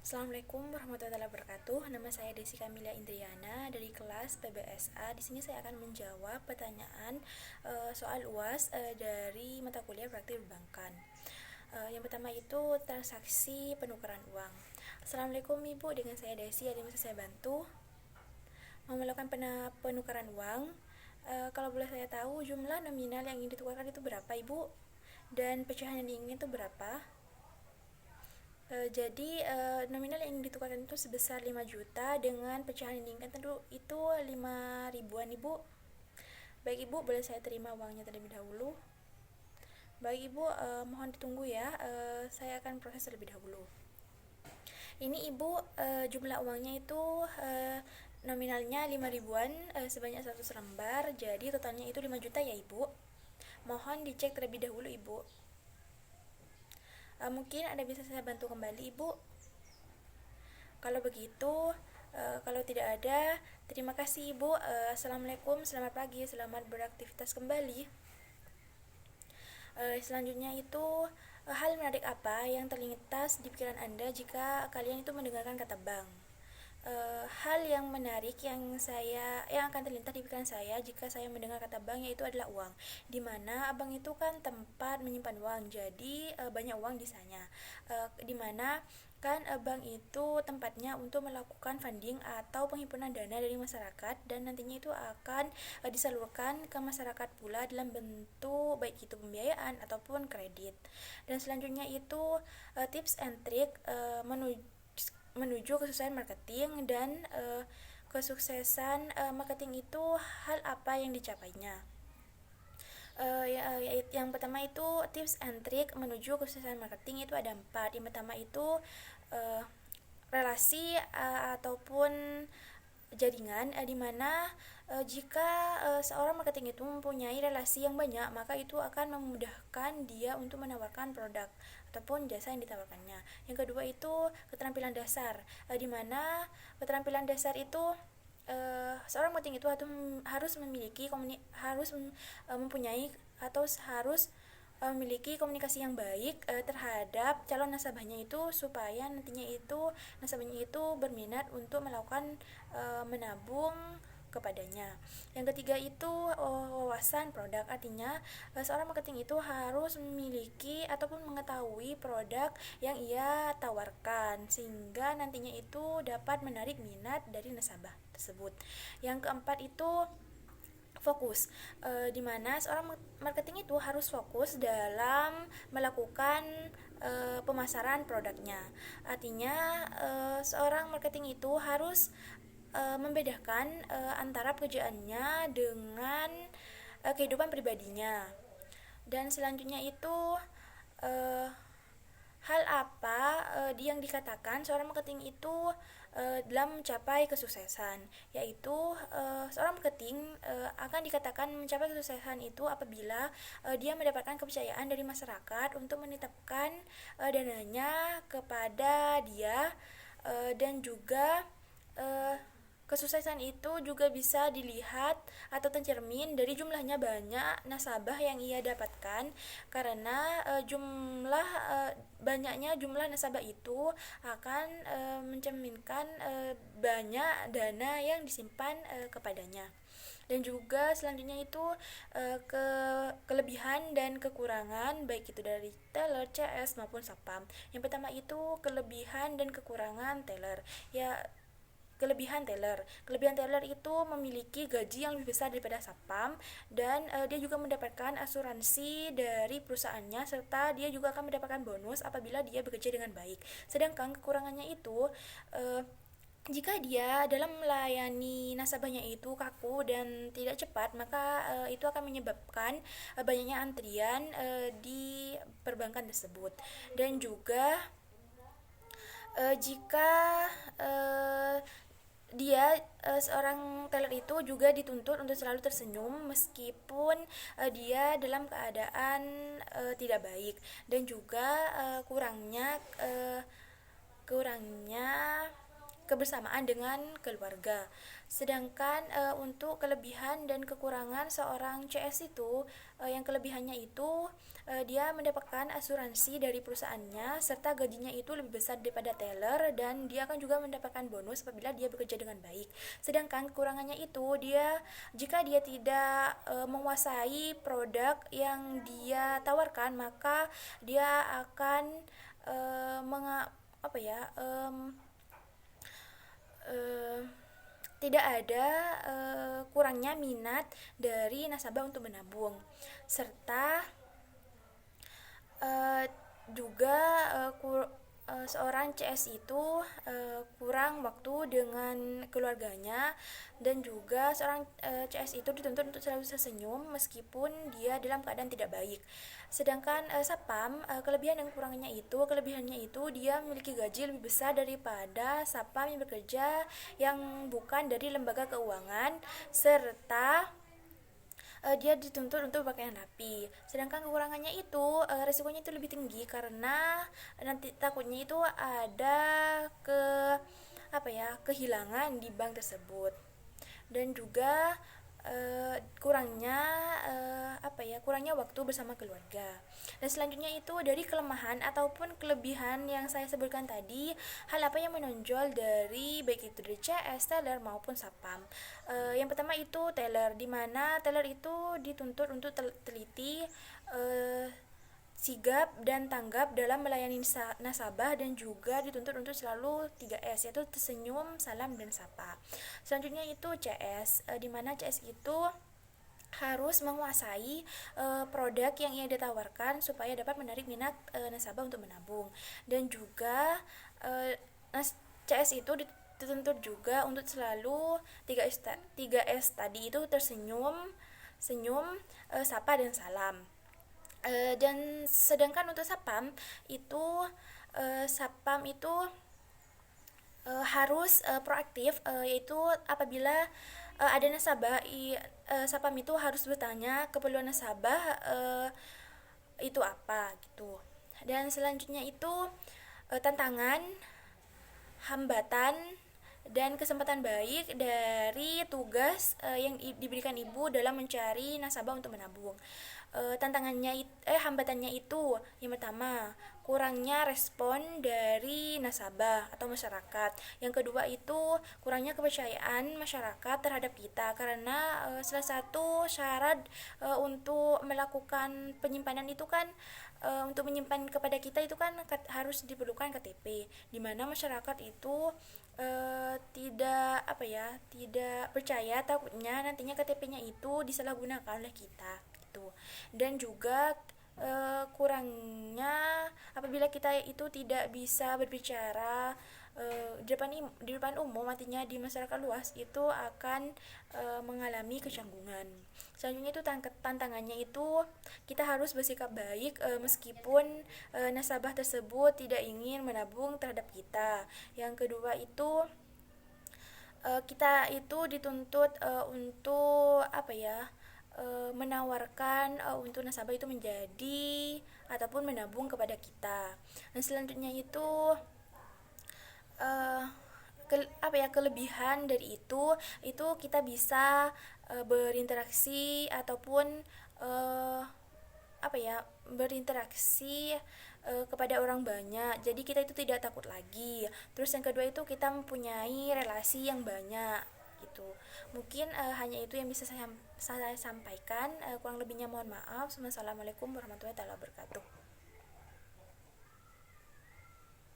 Assalamualaikum warahmatullahi wabarakatuh. Nama saya Desi Kamila Indriana dari kelas PBSA. Di sini saya akan menjawab pertanyaan soal UAS dari mata kuliah praktik perbankan. Yang pertama itu transaksi penukaran uang. Assalamualaikum Ibu, dengan saya Desi. Ada yang bisa saya bantu? Mau melakukan penukaran uang? Kalau boleh saya tahu jumlah nominal yang ingin ditukarkan itu berapa Ibu? Dan pecahan yang diinginkan itu berapa? Jadi nominal yang ditukarkan itu sebesar 5 juta dengan pecahan yang diinginkan tentu itu 5 ribuan Ibu. Baik Ibu, boleh saya terima uangnya terlebih dahulu. Baik Ibu, mohon ditunggu ya, saya akan proses terlebih dahulu. Ini Ibu, jumlah uangnya itu nominalnya 5 ribuan sebanyak 100 lembar. Jadi totalnya itu 5 juta ya Ibu. Mohon dicek terlebih dahulu Ibu. Mungkin Anda bisa saya bantu kembali Ibu. Kalau begitu, kalau tidak ada, terima kasih Ibu. Assalamualaikum, selamat pagi, selamat beraktivitas kembali. Selanjutnya itu, hal menarik apa yang terlintas di pikiran Anda jika kalian itu mendengarkan kata bank? Hal yang menarik yang akan terlintas di pikiran saya jika saya mendengar kata bank yaitu adalah uang, dimana bank itu kan tempat menyimpan uang, jadi banyak uang di sana, dimana kan bank itu tempatnya untuk melakukan funding atau penghimpunan dana dari masyarakat dan nantinya itu akan disalurkan ke masyarakat pula dalam bentuk baik itu pembiayaan ataupun kredit. Dan selanjutnya itu tips and trick menuju kesuksesan marketing dan kesuksesan marketing itu hal apa yang dicapainya. Yang pertama itu tips and trick menuju kesuksesan marketing itu ada 4. Yang pertama itu relasi ataupun jaringan, di mana jika seorang marketing itu mempunyai relasi yang banyak, maka itu akan memudahkan dia untuk menawarkan produk ataupun jasa yang ditawarkannya. Yang kedua itu keterampilan dasar, di mana keterampilan dasar itu seorang marketing itu harus mempunyai atau harus memiliki komunikasi yang baik terhadap calon nasabahnya itu supaya nantinya itu nasabahnya itu berminat untuk melakukan menabung kepadanya. Yang ketiga itu wawasan produk, artinya seorang marketing itu harus memiliki ataupun mengetahui produk yang ia tawarkan sehingga nantinya itu dapat menarik minat dari nasabah tersebut. Yang keempat itu fokus, di mana seorang marketing itu harus fokus dalam melakukan pemasaran produknya. Artinya seorang marketing itu harus membedakan antara pekerjaannya dengan kehidupan pribadinya. Dan selanjutnya itu hal apa yang dikatakan seorang marketing itu dalam mencapai kesuksesan, yaitu seorang marketing akan dikatakan mencapai kesuksesan itu apabila dia mendapatkan kepercayaan dari masyarakat untuk menitipkan dananya kepada dia, dan juga kesuksesan itu juga bisa dilihat atau tercermin dari jumlahnya banyak nasabah yang ia dapatkan, karena banyaknya jumlah nasabah itu akan mencerminkan banyak dana yang disimpan kepadanya. Dan juga selanjutnya itu kelebihan dan kekurangan baik itu dari teller, CS maupun satpam. Yang pertama itu kelebihan dan kekurangan teller. Kelebihan teller itu memiliki gaji yang lebih besar daripada satpam, dan dia juga mendapatkan asuransi dari perusahaannya, serta dia juga akan mendapatkan bonus apabila dia bekerja dengan baik. Sedangkan kekurangannya itu jika dia dalam melayani nasabahnya itu kaku dan tidak cepat, maka itu akan menyebabkan banyaknya antrian di perbankan tersebut. Dan juga jika seorang teller itu juga dituntut untuk selalu tersenyum meskipun dia dalam keadaan tidak baik. Dan juga kurangnya kebersamaan dengan keluarga. Sedangkan untuk kelebihan dan kekurangan seorang CS itu, yang kelebihannya itu dia mendapatkan asuransi dari perusahaannya serta gajinya itu lebih besar daripada teller, dan dia akan juga mendapatkan bonus apabila dia bekerja dengan baik. Sedangkan kekurangannya itu jika dia tidak menguasai produk yang dia tawarkan, maka dia akan apa ya tidak ada kurangnya minat dari nasabah untuk menabung, serta juga seorang CS itu kurang waktu dengan keluarganya, dan juga seorang CS itu dituntut untuk selalu tersenyum meskipun dia dalam keadaan tidak baik. Sedangkan Sapam, kelebihan dan kelebihannya itu dia memiliki gaji lebih besar daripada Sapam yang bekerja yang bukan dari lembaga keuangan, serta dia dituntut untuk pakaian rapi. Sedangkan kekurangannya itu resikonya itu lebih tinggi karena nanti takutnya itu ada kehilangan di bank tersebut. Dan juga kurangnya waktu bersama keluarga. Dan selanjutnya itu dari kelemahan ataupun kelebihan yang saya sebutkan tadi, hal apa yang menonjol dari baik itu dari CS, teller maupun Sapam. Yang pertama itu teller, di mana teller itu dituntut untuk teliti, sigap dan tanggap dalam melayani nasabah, dan juga dituntut untuk selalu 3S, yaitu tersenyum, salam, dan sapa. Selanjutnya itu CS, di mana CS itu harus menguasai produk yang ia ditawarkan supaya dapat menarik minat nasabah untuk menabung. Dan juga CS itu dituntut juga untuk selalu 3S tadi itu tersenyum, senyum, sapa, dan salam. Dan sedangkan untuk Sapam itu harus proaktif, yaitu apabila ada nasabah, Sapam itu harus bertanya keperluan nasabah itu apa gitu. Dan selanjutnya itu tantangan, hambatan, dan kesempatan baik dari tugas yang diberikan ibu dalam mencari nasabah untuk menabung. Hambatannya itu yang pertama, kurangnya respon dari nasabah atau masyarakat. Yang kedua itu kurangnya kepercayaan masyarakat terhadap kita, karena salah satu syarat untuk melakukan penyimpanan itu kan, untuk menyimpan kepada kita itu kan harus diperlukan KTP, di mana masyarakat itu tidak percaya, takutnya nantinya KTP-nya itu disalahgunakan oleh kita gitu. Dan juga kurangnya apabila kita itu tidak bisa berbicara di depan umum, artinya di masyarakat luas, itu akan mengalami kecanggungan. Selanjutnya itu tantangannya itu kita harus bersikap baik meskipun nasabah tersebut tidak ingin menabung terhadap kita. Yang kedua itu kita itu dituntut untuk menawarkan untuk nasabah itu menjadi ataupun menabung kepada kita. Dan selanjutnya itu kelebihan dari itu kita bisa berinteraksi ataupun berinteraksi kepada orang banyak, jadi kita itu tidak takut lagi. Terus yang kedua itu kita mempunyai relasi yang banyak gitu. Mungkin hanya itu yang bisa saya sampaikan, kurang lebihnya mohon maaf. Wassalamualaikum warahmatullahi wabarakatuh.